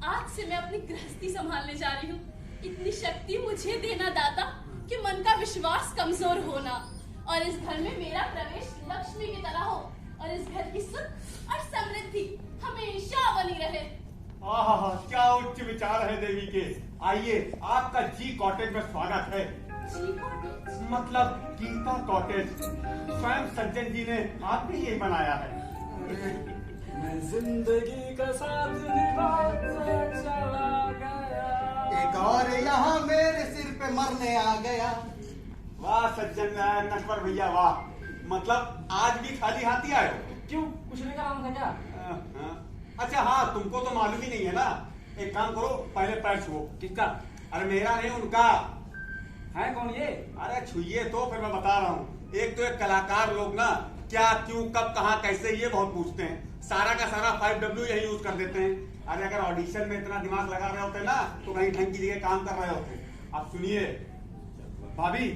आज से मैं अपनी गृहस्थी संभालने जा रही हूँ। इतनी शक्ति मुझे देना दाता कि मन का विश्वास कमजोर होना, और इस घर में मेरा प्रवेश लक्ष्मी की तरह हो, और इस घर की सुख और समृद्धि हमेशा बनी रहे। आहा, क्या उच्च विचार है देवी के। आइए, आपका जी कॉटेज में स्वागत है। जी कॉटेज? मतलब गीता कॉटेज। स्वयं सज्जन जी ने आप भी यही बनाया है। मैं जिंदगी का साथ निभाते चला गया। एक और यहाँ मेरे सिर पे मरने आ गया। वाह सज्जन नटवर भैया वाह। मतलब आज भी खाली हाथ ही आए हो? क्यों, कुछ लेकर आना था क्या? अच्छा हाँ, तुमको तो मालूम ही नहीं है ना। एक काम करो, पहले पैर छुओ। किसका? अरे मेरा नहीं, उनका है। कौन ये? अरे छुइए तो फिर मैं बता रहा हूँ। एक तो एक कलाकार लोग ना क्या, क्यों, कब, कहाँ, कैसे, ये बहुत पूछते हैं। सारा का सारा 5W यही यूज कर देते हैं। अरे अगर ऑडिशन में इतना दिमाग लगा रहे होते ना तो कहीं ढंग की जगह काम कर रहे होते। आप सुनिए भाभी,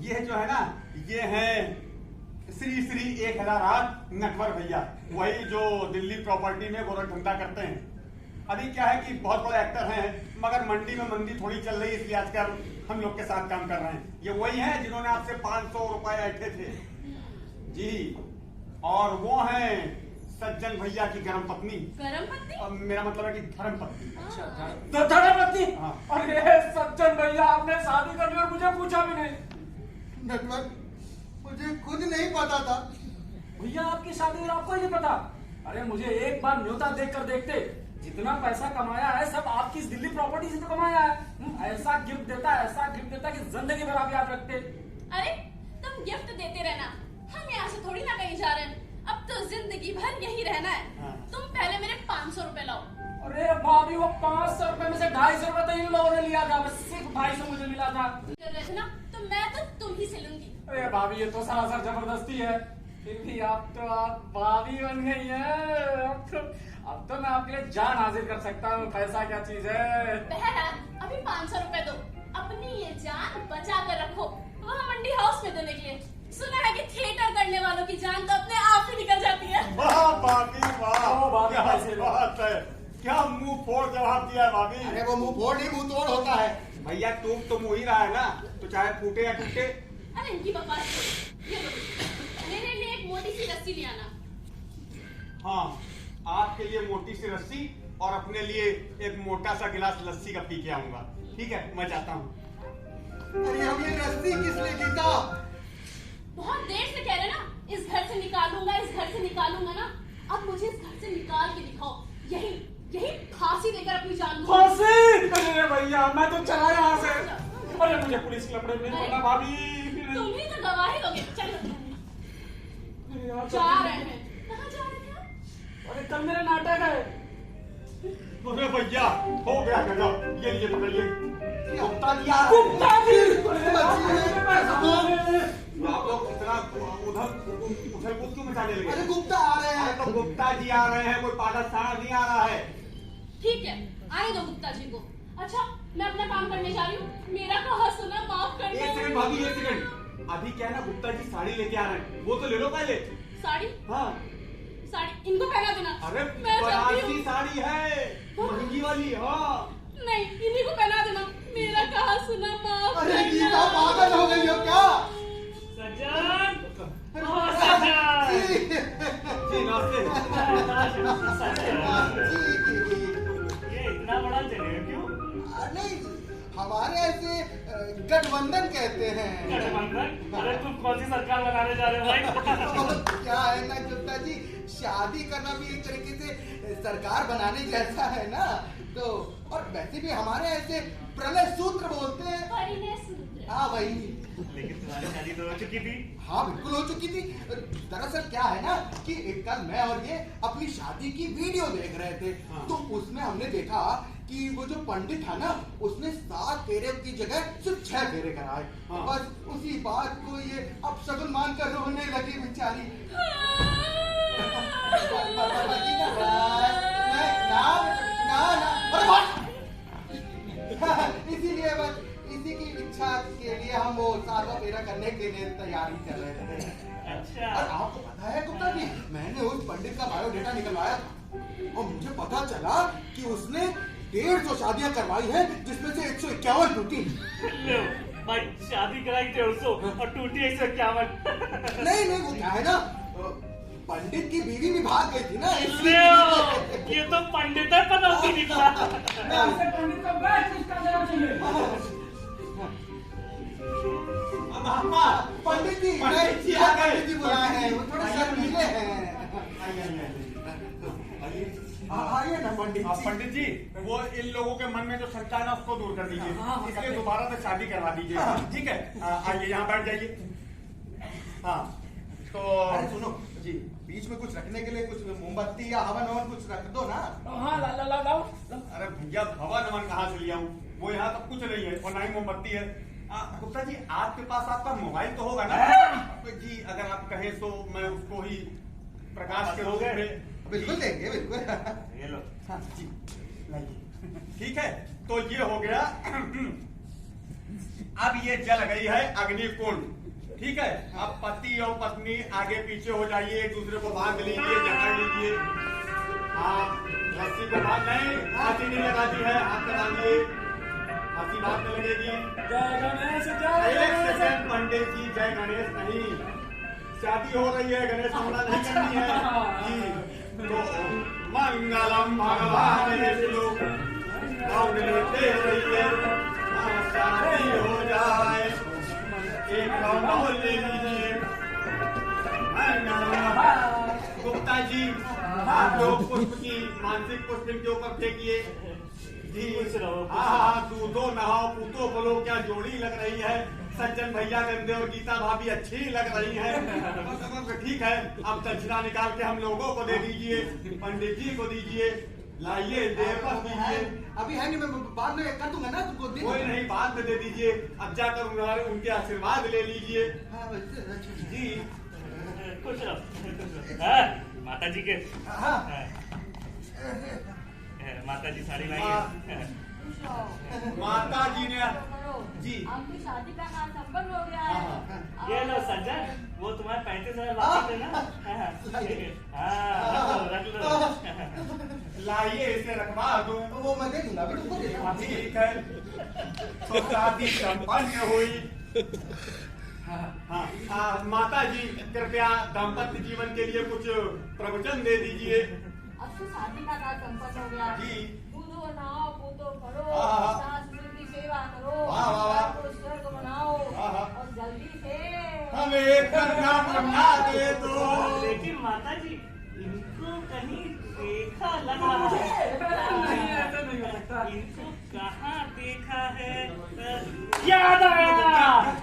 ये जो है ना, ये है श्री श्री 1008 नटवर भैया, वही जो दिल्ली प्रॉपर्टी में गोरख धंधा करते हैं। अभी क्या है कि बहुत बड़े एक्टर हैं, मगर मंडी में मंदी थोड़ी चल रही है, इसलिए आजकल हम लोग के साथ काम कर रहे हैं। ये वही हैं जिन्होंने आपसे 500 रुपए ऐंठे थे जी। और वो हैं सज्जन भैया की गर्म पत्नी। गरम पत्नी? मेरा मतलब है कि धर्म पत्नी। तो धर्मपत्नी? हाँ। अरे सज्जन भैया, आपने शादी कर ली और मुझे पूछा भी नहीं। नटवर, मुझे खुद नहीं पता था। भैया आपकी शादी और आपको ही नहीं पता? अरे मुझे एक बार न्योता देखकर देखते। जितना पैसा कमाया है सब आपकी इस दिल्ली प्रॉपर्टी से तो कमाया है। ऐसा गिफ्ट देता है, ऐसा गिफ्ट देता है कि जिंदगी भर आप याद रखते। अरे तुम गिफ्ट देते रहना, हम यहाँ से थोड़ी ना कहीं जा रहे हैं। अब तो जिंदगी भर यही रहना है। हाँ। तुम पहले मेरे 500 रुपए लाओ। अरे भाभी, वो 500 रुपए में से 250 रुपए तो इन लोगों ने लिया था, बस सिर्फ 250 मुझे मिला था। कर रहे थे ना, तो मैं तो तुम ही से लूंगी। अरे भाभी, ये तो सरासर जबरदस्ती है। फिर भी आप भाभी बन गई है। अब तो मैं आपके लिए जान हाजिर कर सकता हूँ। पैसा क्या चीज है। बहरहाल अभी 500 रुपए दो, अपनी ये जान बचा कर रखो वहाँ मंडी हाउस में देने के लिए। सुना है कि थिएटर करने वालों की जान तो अपने आप ही निकल जाती है। वाह भाभी वाह, ओ भाभी, क्या कैसे बात है, क्या मुंह फोड़ जवाब दिया है भाभी। अरे वो मुंह फोड़ नहीं, मुंह तोड़ होता है। भैया टूट तो मुंह ही रहा है ना, तो चाहे फूटे या टूटे। अरे इनकी बकवास छोड़ो। ये लो, मेरे लिए एक मोटी सी रस्सी ले आना। हाँ, आपके लिए मोटी सी रस्सी और अपने लिए एक मोटा सा गिलास लस्सी का पी के आऊंगा। ठीक है, मैं जाता हूँ। अरे हम ये रस्सी किस लिए गीता? बहुत देर से कह रहे ना, इस घर से निकालूंगा, इस घर से निकालूंगा ना। अब मुझे इस घर से निकाल के दिखाओ। यही यही फांसी देकर अपनी जान लो। फांसी? अरे भैया, मैं तो चला यहाँ से। अरे मुझे पुलिस के लपड़े में नहीं पड़ना भाभी। तुम ही तो गवाही दोगे। चलो जा रहे हैं। कहाँ जा रहे थे आप? अरे कल मेरा नाटक है। अरे भैया, हो गया गजब। ये लिए पकड़िए। गुप्ता जी आ गुप्ता जी! आप लोग इतना उधर कूद क्यों मचाने लगे? अरे गुप्ता आ रहे अरे हैं। तो गुप्ता जी आ रहे हैं, कोई पागल सारा नहीं आ रहा है। ठीक है, आने दो गुप्ता जी को। अच्छा, मैं अपना काम करने जा रही हूँ। मेरा कहा सुना माफ कर एक सेकंड दो। भाभी, एक सेकंड। अभी क्या है ना, गुप्ता जी साड़ी लेके आ रहे हैं, वो तो ले लो पहले। साड़ी? हाँ। साड़ी इनको पहना देना। अरे मैं जाती बनारसी हूँ। साड़ी है, महंगी वाली। हाँ। नहीं, इन्हीं को पहना देना। मेरा कहा सुना माफ अरे करना। गीता पागल हो गई हो क्या? सज्जन! जी। जी नमस्ते। ये इतना बड़ा चलेगा क्यों? नहीं, हमारे ऐसे गठबंधन कहते हैं। गठबंधन? अरे तुम कौन सी सरकार बनाने जा रहे हो भाई? क्या है ना गुप्ता जी, शादी करना भी एक तरीके से सरकार बनाने जैसा है ना। तो और वैसे भी हमारे ऐसे प्रलय सूत्र बोलते हैं। परिणय सूत्र। हाँ वही। लेकिन तुम्हारी शादी तो हो चुकी थी। हाँ बिल्कुल हो चुकी थी। दरअसल क्या है ना कि एक कल मैं और ये अपनी शादी की वीडियो देख रहे थे। हाँ। तो उसमें हमने देखा कि वो जो पंडित था ना, उसने 7 फेरे की जगह सिर्फ 6 फेरे कराए। हाँ। बस उसी बात को ये अब शगुन मानकर रोने लगी बेचारी। करने के लिए तैयारी कर रहे थे। अच्छा। और आपको पता है गुप्ता जी, मैंने उस पंडित का बायोडेटा निकलवाया था और मुझे पता चला कि उसने 150 शादियां करवाई हैं, जिसमें से 151 टूटी। भाई शादी कराई 150 और टूटी 151। नहीं नहीं, वो क्या है ना, पंडित की बीवी भी भाग गई थी ना, इसलिए। ये तो पंडित है पनौती निकला। पंडित जी आ गए। पंडित जी बुलाए हैं, वो थोड़े शर्मीले हैं। आइए ना पंडित जी। पंडित जी, वो इन लोगों के मन में जो शंका है ना, उसको दूर कर दीजिए, इसलिए दोबारा से शादी करवा दीजिए। ठीक है, आइए यहाँ बैठ जाइए। हाँ तो सुनो जी, बीच में कुछ रखने के लिए कुछ मोमबत्ती या हवन हवन कुछ रख दो ना। हाँ लाओ। अरे भैया, हवा नमन कहाँ से लिया हूँ? वो यहाँ सब कुछ नहीं है और ना ही मोमबत्ती है। गुप्ता जी, आपके पास आपका मोबाइल तो होगा ना? जी, अगर आप कहें तो मैं उसको ही प्रकाश के रूप में बिल्कुल देंगे, बिल्कुल। ये लो। हाँ जी, लाइए। ठीक है, तो ये हो गया। अब ये जल गई है अग्निकुंड। ठीक है, अब पति और पत्नी आगे पीछे हो जाइए, एक दूसरे को बांध लीजिए, जकड़ लीजिए। हाँ, रस्सी को बांध नहीं, फांसी नहीं लगाती है, हाथ लगा लिए, फांसी बात में लगेगी। जय गणेश, जय एक सेकंड पंडित जी, जय गणेश नहीं, शादी हो रही है, गणेश हमला नहीं करनी है जी। तो मंगलम भगवान विष्णु, गौड़ लेते रहिए, शादी हो जाए, एक राउंड ले लीजिए। गुप्ता जी, आप लोग पुष्प की मानसिक पुष्प के ऊपर फेंकिए जी। हाँ, दूधो नहाओ पूतो बोलो, क्या जोड़ी लग रही है। सज्जन भैया गंदे और गीता भाभी अच्छी लग रही है। ठीक है, अब दक्षिणा निकाल के हम लोगों को दे दीजिए, पंडित जी को दीजिए, लाइए देव पर दीजिए। अभी है नहीं, मैं बाद में कर दूंगा ना तुमको। कोई नहीं, बाद में दे दीजिए। अब जाकर उनके आशीर्वाद ले लीजिए जी। खुश रहो। माता जी के माता जी साड़ी लाई है। माता जी ने जी आपकी शादी का काम संपन्न हो गया है। ये लो सज्जन, वो तुम्हारे 35,000 बाकी थे ना। हाँ, रख लो। लाइए, इसे रखवा दूं। वो मैं दे दूंगा, अभी तुमको दे दूंगा। ठीक है, तो शादी संपन्न हुई। हाँ, माता जी कृपया दाम्पत्य जीवन के लिए कुछ प्रवचन दे दीजिए। अब तो शादी का काम संपन्न हो गया जी। पूतो नहाओ, पूतो करो, हाँ। सास ससुर की सेवा करो, वाह, वाह, वाह। घर को स्वर्ग बनाओ हाँ। और जल्दी से हमें एक कन्या बना दे दो। लेकिन माता जी, इनको कहीं देखा लग रहा है। इनको कहाँ देखा है? याद आया,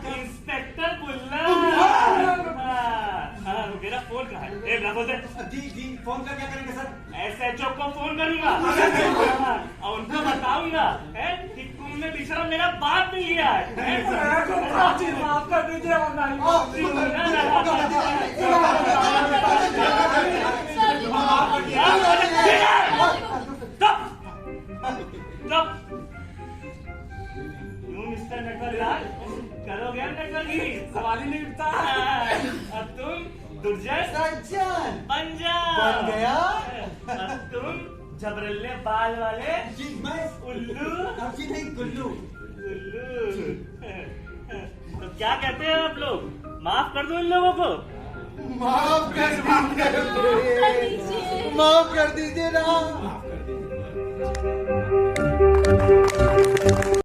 इंस्पेक्टर बुल्ला। मेरा फोन कहाँ है? जी जी, फोन कर क्या करेंगे सर? SHO को फोन करूंगा और उनको बताऊंगा कि तुमने बेचारा मेरा बात नहीं लिया है। माफ कर दीजिए। मिस्टर नटवरलाल, करोगे नटवरगिरी, सवाल ही नहीं उठता। अब तुम दुर्जय सज्जन बन गया। अब तुम झबरले बाल वाले जी मैं उल्लू। जी नहीं, गुल्लू। उल्लू। तो क्या कहते हैं आप लोग? माफ कर दो इन लोगों को। माफ कर दीजिए ना।